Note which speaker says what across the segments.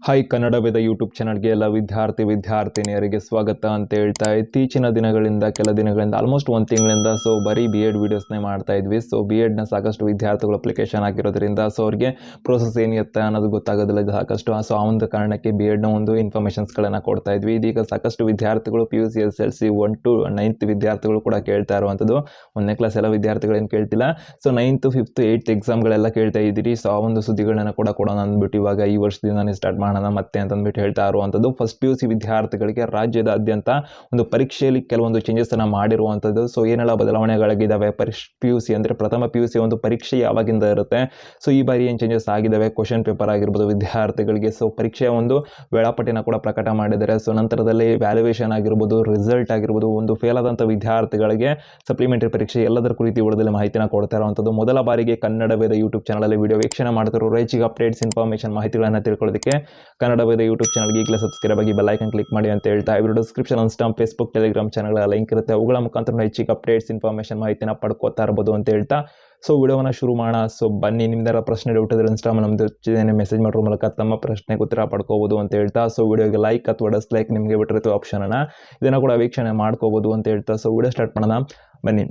Speaker 1: Hi Kannada ವೇದ YouTube ಚಾನಲ್ಗೆ ಎಲ್ಲ ವಿದ್ಯಾರ್ಥಿನಿಯರಿಗೆ ಸ್ವಾಗತ ಅಂತ ಹೇಳ್ತಾ ಇತ್ತೀಚಿನ ದಿನಗಳಿಂದ ಕೆಲ ದಿನಗಳಿಂದ ಆಲ್ಮೋಸ್ಟ್ ಒಂದು ತಿಂಗಳಿಂದ ಬರೀ ಬಿ ಎಡ್ ವೀಡಿಯೋಸ್ನೇ ಮಾಡ್ತಾ ಇದ್ವಿ. ಬಿ ಎಡ್ನ ಸಾಕಷ್ಟು ವಿದ್ಯಾರ್ಥಿಗಳು ಅಪ್ಲಿಕೇಶನ್ ಹಾಕಿರೋದ್ರಿಂದ ಅವ್ರಿಗೆ ಪ್ರೋಸೆಸ್ ಏನಿರುತ್ತೆ ಅನ್ನೋದು ಗೊತ್ತಾಗೋದಿಲ್ಲ ಸಾಕಷ್ಟು. ಆ ಒಂದು ಕಾರಣಕ್ಕೆ ಬಿ ಎಡ್ನ ಒಂದು ಇನ್ಫಾರ್ಮೇಷನ್ಸ್ಗಳನ್ನು ಕೊಡ್ತಾ ಇದ್ವಿ. ಇದೀಗ ಸಾಕಷ್ಟು ವಿದ್ಯಾರ್ಥಿಗಳು PUC SSLC 1 to 9th ವಿದ್ಯಾರ್ಥಿಗಳು ಕೂಡ ಕೇಳ್ತಾ ಇರುವಂಥದ್ದು. 1ನೇ ಕ್ಲಾಸ್ ಎಲ್ಲ ವಿದ್ಯಾರ್ಥಿಗಳೇನು ಕೇಳ್ತಿಲ್ಲ. 9th 5th 8th ಎಕ್ಸಾಮ್ಗಳೆಲ್ಲ ಕೇಳ್ತಾ ಇದ್ದೀರಿ. ಆ ಒಂದು ಸುದ್ದಿಗಳನ್ನ ಕೊಡೋಣ ಅಂದ್ಬಿಟ್ಟು ಇವಾಗ ಈ ವರ್ಷದಿಂದಾನೇ ಸ್ಟಾರ್ಟ್ ಮಾಡೋಣ ಮತ್ತೆ ಅಂತಂದ್ಬಿಟ್ಟು ಹೇಳ್ತಾ ಇರುವಂಥದ್ದು. ಫಸ್ಟ್ PUC ವಿದ್ಯಾರ್ಥಿಗಳಿಗೆ ರಾಜ್ಯದಾದ್ಯಂತ ಒಂದು ಪರೀಕ್ಷೆಯಲ್ಲಿ ಕೆಲವೊಂದು ಚೇಂಜಸ್ ಅನ್ನ ಮಾಡಿರುವಂಥದ್ದು. ಏನೆಲ್ಲ ಬದಲಾವಣೆಗಳಾಗಿದ್ದಾವೆ, PUC ಅಂದರೆ ಪ್ರಥಮ PUC ಒಂದು ಪರೀಕ್ಷೆ ಯಾವಾಗಿಂದ ಇರುತ್ತೆ, ಈ ಬಾರಿ ಏನು ಚೇಂಜಸ್ ಆಗಿದ್ದಾವೆ, ಕ್ವಶನ್ ಪೇಪರ್ ಆಗಿರ್ಬೋದು ವಿದ್ಯಾರ್ಥಿಗಳಿಗೆ, ಪರೀಕ್ಷೆಯ ಒಂದು ವೇಳಾಪಟ್ಟಿನ ಕೂಡ ಪ್ರಕಟ ಮಾಡಿದ್ದಾರೆ. ನಂತರದಲ್ಲಿ ವ್ಯಾಲ್ಯೂಯೇಷನ್ ಆಗಿರ್ಬೋದು, ರಿಸಲ್ಟ್ ಆಗಿರ್ಬೋದು, ಒಂದು ಫೇಲ್ ಆದಂಥ ವಿದ್ಯಾರ್ಥಿಗಳಿಗೆ ಸಪ್ಲಿಮೆಂಟರಿ ಪರೀಕ್ಷೆ ಎಲ್ಲದರ ಕುರಿತು ವಿಡಿಯೋದಲ್ಲಿ ಮಾಹಿತಿನ ಕೊಡ್ತಾ ಇರುವಂಥದ್ದು. ಮೊದಲ ಬಾರಿಗೆ ಕನ್ನಡ ವೇದ ಯೂಟ್ಯೂಬ್ ಚಾನಲಲ್ಲಿ ವಿಡಿಯೋ ವೀಕ್ಷಣೆ ಮಾಡ್ತಿರೋ ಹೆಚ್ಚಿಗೆ ಅಪ್ಡೇಟ್ಸ್ ಇನ್ಫಾರ್ಮೇಷನ್ ಮಾಹಿತಿಗಳನ್ನು ತಿಳ್ಕೊಳ್ಳೋದಕ್ಕೆ ಕನ್ನಡ ವೇದ ಯೂಟ್ಯೂಬ್ ಚಾನಲ್ಗೆ ಈಗಲೇ ಸಬ್ಸ್ಕ್ರೈಬ್ ಆಗಿ ಬೆಲ್ ಐಕಾನ್ ಕ್ಲಿಕ್ ಮಾಡಿ ಅಂತ ಹೇಳ್ತಾ ಇವರು ಡಿಸ್ಕ್ರಿಪ್ಷನ್ ಇನ್ಸ್ಟಾಗ್ರಾಮ್ ಫೇಸ್ಬುಕ್ ಟೆಲಿಗ್ರಾಮ್ ಚಾನಲ್ಗಳ ಲಿಂಕ್ ಇರುತ್ತೆ. ಅವುಗಳ ಮುಖಾಂತರ ಹೆಚ್ಚಿಗೆ ಅಪ್ಡೇಟ್ಸ್ ಇನ್ಫಾರ್ಮೇಷನ್ ಮಾಹಿತಿನ ಪಡ್ಕೋತಾ ಇರ್ಬೋದು ಅಂತ ಹೇಳ್ತಾ ವಿಡಿಯೋನ ಶುರು ಮಾಡೋಣ. ಬನ್ನಿ, ನಿಮ್ದಾರ ಪ್ರಶ್ನೆ ಡೌಟ್ ಇದ್ರೆ ಇನ್ಸ್ಟಾಗ್ರಾಮ್ ನಮ್ದು ಮೆಸೇಜ್ ಮಾಡೋ ಮೂಲಕ ತಮ್ಮ ಪ್ರಶ್ನೆಗೆ ಉತ್ತರ ಪಡ್ಕೋಬಹುದು ಅಂತ ಹೇಳ್ತಾ ವಿಡಿಯೋಗೆ ಲೈಕ್ ಅಥವಾ ಡಿಸ್ಲೈಕ್ ನಿಮಗೆ ಬಿಟ್ಟಿರುತ್ತೆ ಆಪ್ಷನ್ ಇದನ್ನ ಕೂಡ ವೀಕ್ಷಣೆ ಮಾಡ್ಕೋಬಹುದು ಅಂತ ಹೇಳ್ತಾ ವಿಡಿಯೋ ಸ್ಟಾರ್ಟ್ ಮಾಡೋಣ ಬನ್ನಿ.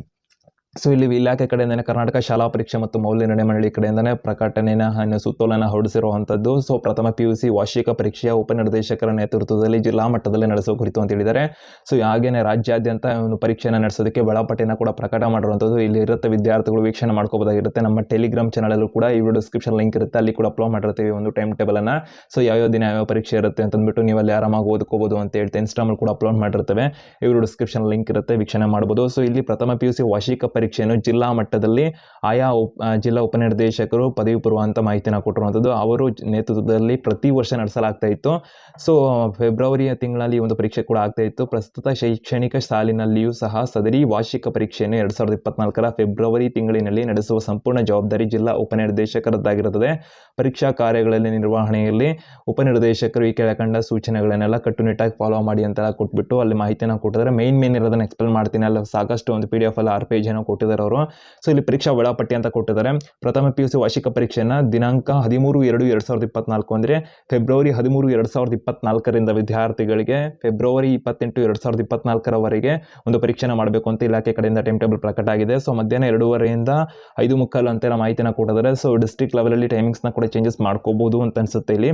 Speaker 1: ಇಲ್ಲಿ ಇಲಾಖೆ ಕಡೆಯಿಂದನೇ ಕರ್ನಾಟಕ ಶಾಲಾ ಪರೀಕ್ಷೆ ಮತ್ತು ಮೌಲ್ಯ ನಿರ್ಣಯ ಮಂಡಳಿ ಕಡೆಯಿಂದನೇ ಪ್ರಕಟಣೆನ ಸುತ್ತೋಲೆನ ಹೊರಡಿಸಿರುವಂಥದ್ದು. ಪ್ರಥಮ PUC ವಾರ್ಷಿಕ ಪರೀಕ್ಷೆಯ ಉಪನಿರ್ದೇಶಕರ ನೇತೃತ್ವದಲ್ಲಿ ಜಿಲ್ಲಾ ಮಟ್ಟದಲ್ಲಿ ನಡೆಸುವ ಕುರಿತು ಅಂತ ಹೇಳಿದ್ದಾರೆ. ಹಾಗೇನೆ ರಾಜ್ಯಾದ್ಯಂತ ಒಂದು ಪರೀಕ್ಷೆಯನ್ನು ನಡೆಸೋದಕ್ಕೆ ವೇಳಾಪಟ್ಟಿನ ಕೂಡ ಪ್ರಕಟ ಮಾಡಿರುವಂಥದ್ದು. ಇಲ್ಲಿ ಇರುತ್ತೆ, ವಿದ್ಯಾರ್ಥಿಗಳು ವೀಕ್ಷಣೆ ಮಾಡ್ಕೋಬೋದಾಗಿರುತ್ತೆ. ನಮ್ಮ ಟೆಲಿಗ್ರಾಮ್ ಚಾನಲಲ್ಲೂ ಕೂಡ ಈ ವಿಡಿಯೋ ಡಿಸ್ಕ್ರಿಪ್ಷನ್ ಲಿಂಕ್ ಇರುತ್ತೆ, ಅಲ್ಲಿ ಕೂಡ ಅಪ್ಲೋಡ್ ಮಾಡಿರ್ತೀವಿ ಒಂದು ಟೈಮ್ ಟೇಬಲ್ ಅನ್ನ. ಯಾವ್ಯಾವ ದಿನ ಯಾವ ಪರೀಕ್ಷೆ ಇರುತ್ತೆ ಅಂತಂದ್ಬಿಟ್ಟು ನೀವು ಅಲ್ಲಿ ಆರಾಮಾಗಿ ಓದ್ಕೋಬಹುದು ಅಂತ ಹೇಳ್ತಾ ಇನ್ಸ್ಟಾಗ್ರಾಮ್ ಕೂಡ ಅಪ್ಲೋಡ್ ಮಾಡಿರ್ತೇವೆ. ಈ ವಿಡಿಯೋ ಡಿಸ್ಕ್ರಿಪ್ಷನ್ ಲಿಂಕ್ ಇರುತ್ತೆ, ವೀಕ್ಷಣೆ ಮಾಡಬಹುದು. ಇಲ್ಲಿ ಪ್ರಥಮ PUC ವಾರ್ಷಿಕ ಪರೀಕ್ಷೆಯನ್ನು ಜಿಲ್ಲಾ ಮಟ್ಟದಲ್ಲಿ ಆಯಾ ಜಿಲ್ಲಾ ಉಪನಿರ್ದೇಶಕರು ಪದವಿ ಪೂರ್ವ ಅಂತ ಮಾಹಿತಿನ ಕೊಟ್ಟಿರುವಂಥದ್ದು. ಅವರು ನೇತೃತ್ವದಲ್ಲಿ ಪ್ರತಿ ವರ್ಷ ನಡೆಸಲಾಗ್ತಾ ಇತ್ತು. ಫೆಬ್ರವರಿಯ ತಿಂಗಳಲ್ಲಿ ಒಂದು ಪರೀಕ್ಷೆ ಕೂಡ ಆಗ್ತಾ ಇತ್ತು. ಪ್ರಸ್ತುತ ಶೈಕ್ಷಣಿಕ ಸಾಲಿನಲ್ಲಿಯೂ ಸಹ ಸದರಿ ವಾರ್ಷಿಕ ಪರೀಕ್ಷೆಯನ್ನು 2024ರ ಫೆಬ್ರವರಿ ತಿಂಗಳಿನಲ್ಲಿ ನಡೆಸುವ ಸಂಪೂರ್ಣ ಜವಾಬ್ದಾರಿ ಜಿಲ್ಲಾ ಉಪನಿರ್ದೇಶಕರದ್ದಾಗಿರುತ್ತದೆ. ಪರೀಕ್ಷಾ ಕಾರ್ಯಗಳಲ್ಲಿ ನಿರ್ವಹಣೆಯಲ್ಲಿ ಉಪನಿರ್ದೇಶಕರು ಈ ಕೆಳಕಂಡ ಸೂಚನೆಗಳನ್ನೆಲ್ಲ ಕಟ್ಟುನಿಟ್ಟಾಗಿ ಫಾಲೋ ಮಾಡಿ ಅಂತೆಲ್ಲ ಕೊಟ್ಬಿಟ್ಟು ಅಲ್ಲಿ ಮಾಹಿತಿಯನ್ನು ಕೊಟ್ಟಿದ್ದಾರೆ. ಮೇನ್ ಇರೋದನ್ನ ಎಕ್ಸ್ಪ್ಲೇನ್ ಮಾಡ್ತೀನಿ. ಅಲ್ಲಿ ಸಾಕಷ್ಟು ಒಂದು PDF ಅಲ್ಲಿ 6 ಪೇಜ್ ಕೊಟ್ಟಿದ್ದಾರೆ ಅವರು. ಇಲ್ಲಿ ಪರೀಕ್ಷಾ ವೇಳಾಪಟ್ಟಿ ಅಂತ ಕೊಟ್ಟಿದ್ದಾರೆ. ಪ್ರಥಮ PUC ವಾರ್ಷಿಕ ಪರೀಕ್ಷೆಯನ್ನ ದಿನಾಂಕ 13/2/2024 ಅಂದ್ರೆ ಫೆಬ್ರವರಿ 13, 2024ರಿಂದ ವಿದ್ಯಾರ್ಥಿಗಳಿಗೆ ಫೆಬ್ರವರಿ 28, 2024ರವರೆಗೆ ಒಂದು ಪರೀಕ್ಷೆನ ಮಾಡಬೇಕು ಅಂತ ಇಲಾಖೆ ಕಡೆಯಿಂದ ಟೈಮ್ ಟೇಬಲ್ ಪ್ರಕಟ ಆಗಿದೆ. ಮಧ್ಯಾಹ್ನ 2:30ರಿಂದ 5:45 ಅಂತೆಲ್ಲ ಮಾಹಿತಿನ ಕೊಟ್ಟಿದ್ದಾರೆ. ಡಿಸ್ಟ್ರಿಕ್ಟ್ ಲೆವೆಲಲ್ಲಿ ಟೈಮಿಂಗ್ಸ್ನ ಕೂಡ ಚೇಂಜಸ್ ಮಾಡ್ಕೋಬಹುದು ಅಂತ ಅನ್ಸುತ್ತೆ. ಇಲ್ಲಿ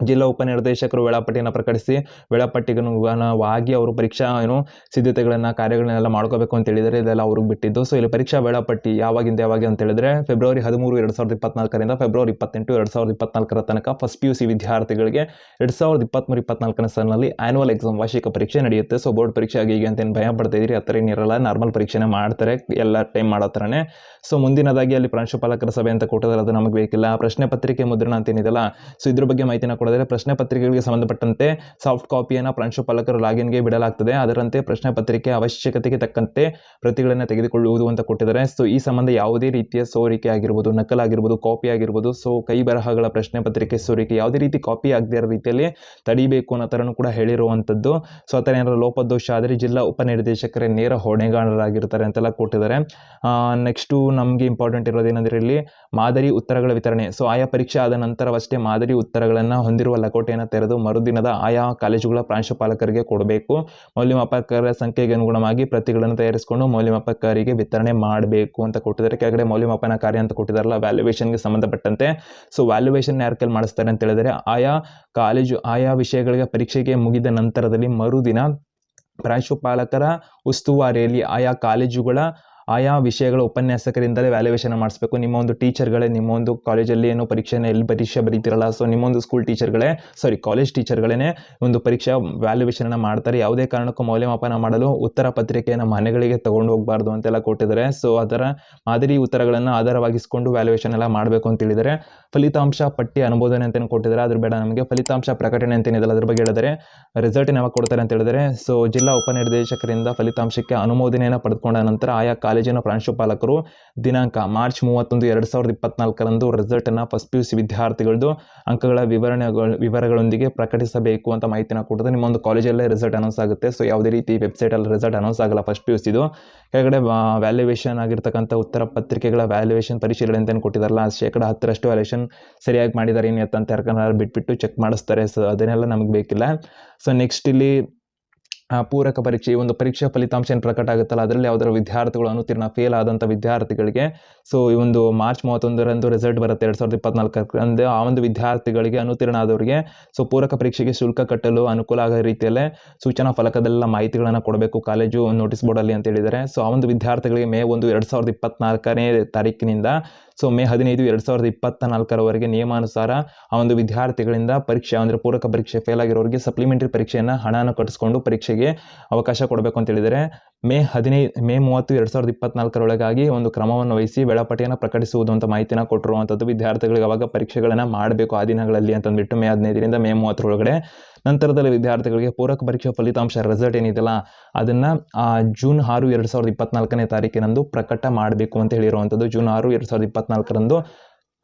Speaker 1: ಜಿಲ್ಲಾ ಉಪನಿರ್ದೇಶಕರು ವೇಳಾಪಟ್ಟಿಯನ್ನು ಪ್ರಕಟಿಸಿ ವೇಳಾಪಟ್ಟಿಗನುಗುಣವಾಗಿ ಅವರು ಪರೀಕ್ಷಾ ಸಿದ್ಧತೆಗಳನ್ನು ಕಾರ್ಯಗಳನ್ನೆಲ್ಲ ಮಾಡ್ಕೋಬೇಕು ಅಂತ ಹೇಳಿದರೆ ಇದೆಲ್ಲ ಅವ್ರಿಗೆ ಬಿಟ್ಟಿದ್ದು. ಇಲ್ಲಿ ಪರೀಕ್ಷಾ ವೇಳಾಪಟ್ಟಿ ಯಾವಾಗಿಂದ ಯಾವಾಗ ಅಂತ ಹೇಳಿದ್ರೆ ಫೆಬ್ರವರಿ 13, 2024ರಿಂದ ಫೆಬ್ರವರಿ 28, 2024ರ ತನಕ ಫಸ್ಟ್ PUC ವಿದ್ಯಾರ್ಥಿಗಳಿಗೆ 2023-24ನೇ ಸಾಲಿನಲ್ಲಿ ಆನ್ಯುವಲ್ ಎಕ್ಸಾಮ್ ವಾರ್ಷಿಕ ಪರೀಕ್ಷೆ ನಡೆಯುತ್ತೆ. ಬೋರ್ಡ್ ಪರೀಕ್ಷೆ ಆಗಿ ಅಂತ ಏನು ಭಯ ಪಡ್ತಾ ಇದ್ದೀರಿ, ಆ ಥರ ಏನಿರಲ್ಲ, ನಾರ್ಮಲ್ ಪರೀಕ್ಷೆನೇ ಮಾಡ್ತಾರೆ ಎಲ್ಲ ಟೈಮ್ ಮಾಡೋ ಥರನೇ. ಮುಂದಿನದಾಗಿ ಅಲ್ಲಿ ಪ್ರಾಂಶುಪಾಲಕರ ಸಭೆ ಅಂತ ಕೊಟ್ಟಿದ್ದಾರೆ, ಅದು ನಮಗೆ ಬೇಕಿಲ್ಲ. ಪ್ರಶ್ನೆ ಪತ್ರಿಕೆ ಮುದ್ರಣ ಅಂತ ಏನಿದೆಲ್ಲ, ಇದ್ರ ಬಗ್ಗೆ ಮಾಹಿತಿನ ಕೊಡಿದರೆ ಪ್ರಶ್ನೆ ಪತ್ರಿಕೆಗಳಿಗೆ ಸಂಬಂಧಪಟ್ಟಂತೆ ಸಾಫ್ಟ್ ಕಾಪಿಯನ್ನು ಪ್ರಾಂಶುಪಾಲಕರು ಲಾಗಿನ್ಗೆ ಬಿಡಲಾಗ್ತದೆ. ಅದರಂತೆ ಪ್ರಶ್ನೆ ಪತ್ರಿಕೆ ಅವಶ್ಯಕತೆಗೆ ತಕ್ಕಂತೆ ಪ್ರತಿಗಳನ್ನು ತೆಗೆದುಕೊಳ್ಳುವುದು ಅಂತ ಕೊಟ್ಟಿದ್ದಾರೆ. ಈ ಸಂಬಂಧ ಯಾವುದೇ ರೀತಿಯ ಸೋರಿಕೆ ಆಗಿರ್ಬೋದು, ನಕಲಾಗಿರ್ಬೋದು, ಕಾಪಿ ಆಗಿರ್ಬೋದು, ಕೈ ಬರಹಗಳ ಪ್ರಶ್ನೆ ಪತ್ರಿಕೆ ಸೋರಿಕೆ ಯಾವುದೇ ರೀತಿ ಕಾಪಿ ಆಗದೇ ಇರೋ ರೀತಿಯಲ್ಲಿ ತಡಿಬೇಕು ಅನ್ನೋ ಥರನೂ ಕೂಡ ಹೇಳಿರುವಂಥದ್ದು. ಆ ಥರ ಏನಾದರೂ ಲೋಪದೋಷ ಆದರೆ ಜಿಲ್ಲಾ ಉಪನಿರ್ದೇಶಕರೇ ನೇರ ಹೊಣೆಗಾರರಾಗಿರ್ತಾರೆ ಅಂತೆಲ್ಲ ಕೊಟ್ಟಿದ್ದಾರೆ. ನೆಕ್ಸ್ಟು ನಮಗೆ ಇಂಪಾರ್ಟೆಂಟ್ ಇರೋದೇನೆಂದರೆ ಇಲ್ಲಿ ಮಾದರಿ ಉತ್ತರಗಳ ವಿತರಣೆ. ಆಯಾ ಪರೀಕ್ಷೆ ಆದ ನಂತರವಷ್ಟೇ ಮಾದರಿ ಉತ್ತರಗಳನ್ನು ಹೊಂದಿರುವ ಲಕೋಟೆಯನ್ನು ತೆರೆದು ಮರುದಿನದ ಆಯಾ ಕಾಲೇಜುಗಳ ಪ್ರಾಂಶುಪಾಲಕರಿಗೆ ಕೊಡಬೇಕು. ಮೌಲ್ಯಮಾಪಕರ ಸಂಖ್ಯೆಗೆ ಅನುಗುಣವಾಗಿ ಪ್ರತಿಗಳನ್ನು ತಯಾರಿಸಿಕೊಂಡು ಮೌಲ್ಯಮಾಪಕರಿಗೆ ವಿತರಣೆ ಮಾಡಬೇಕು ಅಂತ ಕೊಟ್ಟಿದ್ದಾರೆ. ಕೆಳಗಡೆ ಮೌಲ್ಯಮಾಪನ ಕಾರ್ಯ ಅಂತ ಕೊಟ್ಟಿದ್ದಾರಲ್ಲ, ವ್ಯಾಲ್ಯೂಯೇಷನ್ಗೆ ಸಂಬಂಧಪಟ್ಟಂತೆ. ವ್ಯಾಲ್ಯೂಯೇಷನ್ ಯಾರ ಕೈಲಿ ಮಾಡಿಸ್ತಾರೆ ಅಂತ ಹೇಳಿದರೆ ಆಯಾ ಕಾಲೇಜು ಆಯಾ ವಿಷಯಗಳಿಗೆ ಪರೀಕ್ಷೆಗೆ ಮುಗಿದ ನಂತರದಲ್ಲಿ ಮರುದಿನ ಪ್ರಾಂಶುಪಾಲಕರ ಉಸ್ತುವಾರಿಯಲ್ಲಿ ಆಯಾ ಕಾಲೇಜುಗಳ ಆಯಾ ವಿಷಯಗಳ ಉಪನ್ಯಾಸಕರಿಂದಲೇ ವ್ಯಾಲ್ಯೂಯೇಷನ್ ಮಾಡಿಸ್ಬೇಕು. ನಿಮ್ಮ ಒಂದು ಟೀಚರ್ಗಳೇ ನಿಮ್ಮ ಒಂದು ಕಾಲೇಜಲ್ಲಿ ಏನೋ ಎಲ್ಲಿ ಪರೀಕ್ಷೆ ಬರೀತಿರಲ್ಲ, ನಿಮ್ಮೊಂದು ಸ್ಕೂಲ್ ಟೀಚರ್ಗಳೇ ಕಾಲೇಜ್ ಟೀಚರ್ಗಳೇ ಒಂದು ಪರೀಕ್ಷಾ ವ್ಯಾಲ್ಯೂಯೇಷನ್ ಮಾಡ್ತಾರೆ. ಯಾವುದೇ ಕಾರಣಕ್ಕೂ ಮೌಲ್ಯಮಾಪನ ಮಾಡಲು ಉತ್ತರ ಪತ್ರಿಕೆಯನ್ನು ಮನೆಗಳಿಗೆ ತಗೊಂಡು ಹೋಗಬಾರ್ದು ಅಂತೆಲ್ಲ ಕೊಟ್ಟಿದ್ದಾರೆ. ಅದರ ಮಾದರಿ ಉತ್ತರಗಳನ್ನು ಆಧಾರವಾಗಿಸಿಕೊಂಡು ವ್ಯಾಲ್ಯೂಯೇಷನ್ ಎಲ್ಲ ಮಾಡಬೇಕು ಅಂತ ಹೇಳಿದರೆ. ಫಲಿತಾಂಶ ಪಟ್ಟಿ ಅನುಮೋದನೆ ಅಂತ ಕೊಟ್ಟಿದ್ದಾರೆ, ಅದ್ರ ಬೇಡ ನಮಗೆ. ಫಲಿತಾಂಶ ಪ್ರಕಟಣೆ ಅಂತೇನಿದೆಲ್ಲ ಅದ್ರ ಬಗ್ಗೆ ಹೇಳಿದರೆ ರಿಸಲ್ಟ್ ಯಾವಾಗ ಕೊಡ್ತಾರೆ ಅಂತ ಹೇಳಿದರೆ ಜಿಲ್ಲಾ ಉಪನಿರ್ದೇಶಕರಿಂದ ಫಲಿತಾಂಶಕ್ಕೆ ಅನುಮೋದನೆಯನ್ನು ಪಡೆದುಕೊಂಡ ನಂತರ ಆಯಾ ಕಾಲೇಜ್ ಕಾಲೇಜಿನ ಪ್ರಾಂಶುಪಾಲಕರು ದಿನಾಂಕ ಮಾರ್ಚ್ 31, 2024ರಂದು ರಿಸಲ್ಟನ್ನು ಫಸ್ಟ್ PUC ವಿದ್ಯಾರ್ಥಿಗಳದ್ದು ಅಂಕಗಳ ವಿವರಗಳೊಂದಿಗೆ ಪ್ರಕಟಿಸಬೇಕು ಅಂತ ಮಾಹಿತಿನ ಕೊಟ್ಟಿದೆ. ನಿಮ್ಮ ಒಂದು ಕಾಲೇಜಲ್ಲೇ ರಿಸಲ್ಟ್ ಅನೌನ್ಸ್ ಆಗುತ್ತೆ. ಸೊ ಯಾವುದೇ ರೀತಿ ವೆಬ್ಸೈಟಲ್ಲಿ ರಿಸಲ್ಟ್ ಅನೌನ್ಸ್ ಆಗಲ್ಲ ಫಸ್ಟ್ PUCದು. ಕೆಳಗಡೆ ವ್ಯಾಲ್ಯೂಯೇಷನ್ ಆಗಿರ್ತಕ್ಕಂಥ ಉತ್ತರ ಪತ್ರಿಕೆಗಳ ವ್ಯಾಲ್ಯೂಯೇಷನ್ ಪರಿಶೀಲನೆ ಅಂತ ಕೊಟ್ಟಿದ್ದಾರಲ್ಲ, 10% ವ್ಯಾಲ್ಯೂಯೇಷನ್ ಸರಿಯಾಗಿ ಮಾಡಿದ್ದಾರೆ ಏನು ಅಂತ ಯಾಕಂದ್ರೆ ಬಿಟ್ಬಿಟ್ಟು ಚೆಕ್ ಮಾಡಿಸ್ತಾರೆ. ಸೊ ಅದನ್ನೆಲ್ಲ ನಮಗೆ ಬೇಕಿಲ್ಲ. ಸೊ ನೆಕ್ಸ್ಟ್ ಇಲ್ಲಿ ಪೂರಕ ಪರೀಕ್ಷೆ, ಈ ಒಂದು ಪರೀಕ್ಷಾ ಫಲಿತಾಂಶ ಏನು ಪ್ರಕಟ ಆಗುತ್ತಲ್ಲ ಅದರಲ್ಲಿ ಯಾವುದರ ವಿದ್ಯಾರ್ಥಿಗಳು ಅನುತ್ತೀರ್ಣ ಫೇಲ್ ಆದಂಥ ವಿದ್ಯಾರ್ಥಿಗಳಿಗೆ ಸೊ ಈ ಒಂದು ಮಾರ್ಚ್ 31ರಂದು ರಿಸಲ್ಟ್ ಬರುತ್ತೆ 2024ರಂದು. ಆ ಒಂದು ವಿದ್ಯಾರ್ಥಿಗಳಿಗೆ ಅನುತ್ತೀರ್ಣ ಆದವರಿಗೆ ಸೊ ಪೂರಕ ಪರೀಕ್ಷೆಗೆ ಶುಲ್ಕ ಕಟ್ಟಲು ಅನುಕೂಲ ಆಗೋ ರೀತಿಯಲ್ಲೇ ಸೂಚನಾ ಫಲಕದಲ್ಲೆಲ್ಲ ಮಾಹಿತಿಗಳನ್ನು ಕೊಡಬೇಕು ಕಾಲೇಜು ನೋಟಿಸ್ ಬೋರ್ಡಲ್ಲಿ ಅಂತ ಹೇಳಿದ್ದಾರೆ. ಸೊ ಆ ಒಂದು ವಿದ್ಯಾರ್ಥಿಗಳಿಗೆ ಮೇ 1, 2024ನೇ ತಾರೀಕಿನಿಂದ ಸೊ ಮೇ 15, 2024ರವರೆಗೆ ನಿಯಮಾನುಸಾರ ಆ ಒಂದು ವಿದ್ಯಾರ್ಥಿಗಳಿಂದ ಪರೀಕ್ಷೆ ಅಂದರೆ ಪೂರಕ ಪರೀಕ್ಷೆ ಫೇಲ್ ಆಗಿರೋರಿಗೆ ಸಪ್ಲಿಮೆಂಟರಿ ಪರೀಕ್ಷೆಯನ್ನು ಹಣನ ಕಟ್ಟಿಸ್ಕೊಂಡು ಪರೀಕ್ಷೆಗೆ ಅವಕಾಶ ಕೊಡಬೇಕು ಅಂತ ಹೇಳಿದರೆ. ಮೇ 30, 2024ರೊಳಗಾಗಿ ಒಂದು ಕ್ರಮವನ್ನು ವಹಿಸಿ ವೇಳಾಪಟ್ಟಿಯನ್ನು ಪ್ರಕಟಿಸುವುದು ಅಂತ ಮಾಹಿತಿನ ಕೊಟ್ಟಿರುವಂಥದ್ದು. ವಿದ್ಯಾರ್ಥಿಗಳಿಗೆ ಅವಾಗ ಪರೀಕ್ಷೆಗಳನ್ನು ಮಾಡಬೇಕು ಆ ದಿನಗಳಲ್ಲಿ ಅಂತಂದ್ಬಿಟ್ಟು ಮೇ 15ರಿಂದ ಮೇ 30ರೊಳಗಡೆ. ನಂತರದಲ್ಲಿ ವಿದ್ಯಾರ್ಥಿಗಳಿಗೆ ಪೂರಕ ಪರೀಕ್ಷೆ ಫಲಿತಾಂಶ ರಿಸಲ್ಟ್ ಏನಿದೆಯಲ್ಲ ಅದನ್ನು ಜೂನ್ 6, 2024ನೇ ತಾರೀಕಿನಂದು ಪ್ರಕಟ ಮಾಡಬೇಕು ಅಂತ ಹೇಳಿರುವಂಥದ್ದು. ಜೂನ್ 6, 2024ರಂದು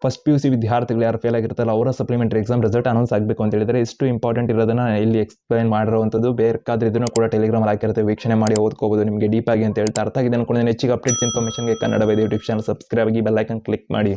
Speaker 1: ಫಸ್ಟ್ PUC ವಿದ್ಯಾರ್ಥಿಗಳು ಯಾರು ಫೇಲ್ ಆಗಿರ್ತಾರಲ್ಲ ಅವರ ಸಪ್ಲಿಮೆಂಟರಿ ಎಕ್ಸಾಮ್ ರಿಸಲ್ಟ್ ಅನೌನ್ಸ್ ಆಗಬೇಕು ಅಂತ ಹೇಳಿದರೆ. ಇಷ್ಟು ಇಂಪಾರ್ಟೆಂಟ್ ಇರೋದನ್ನು ಇಲ್ಲಿ ಎಕ್ಸ್ಪ್ಲೈನ್ ಮಾಡಿರುವಂಥದ್ದು. ಬೇಕಾದ್ರೆ ಇದನ್ನು ಕೂಡ ಟೆಲಿಗ್ರಾಮಲ್ಲಿ ಹಾಕಿರ್ತೇವೆ, ವೀಕ್ಷಣೆ ಮಾಡಿ ಓದ್ಕೋಬೋದು ನಿಮಗೆ ಡೀಪಾಗಿ ಅಂತ ಹೇಳ್ತಾ. ಅರ್ಥ ಆಗಿದೆ ಅನ್ಕೊಂಡು ಹೆಚ್ಚಿಗೆ ಅಪ್ಡೇಟ್ಸ್ ಇನ್ಫಾರ್ಮೇಷನ್ಗೆ ಕನ್ನಡ ವೇದ ಯೂಟ್ಯೂಬ್ ಚಾನಲ್ ಸಬ್ಸ್ಕ್ರೈಬ್ ಆಗಿ ಬೆಲ್ ಐಕನ್ ಕ್ಲಿಕ್ ಮಾಡಿ.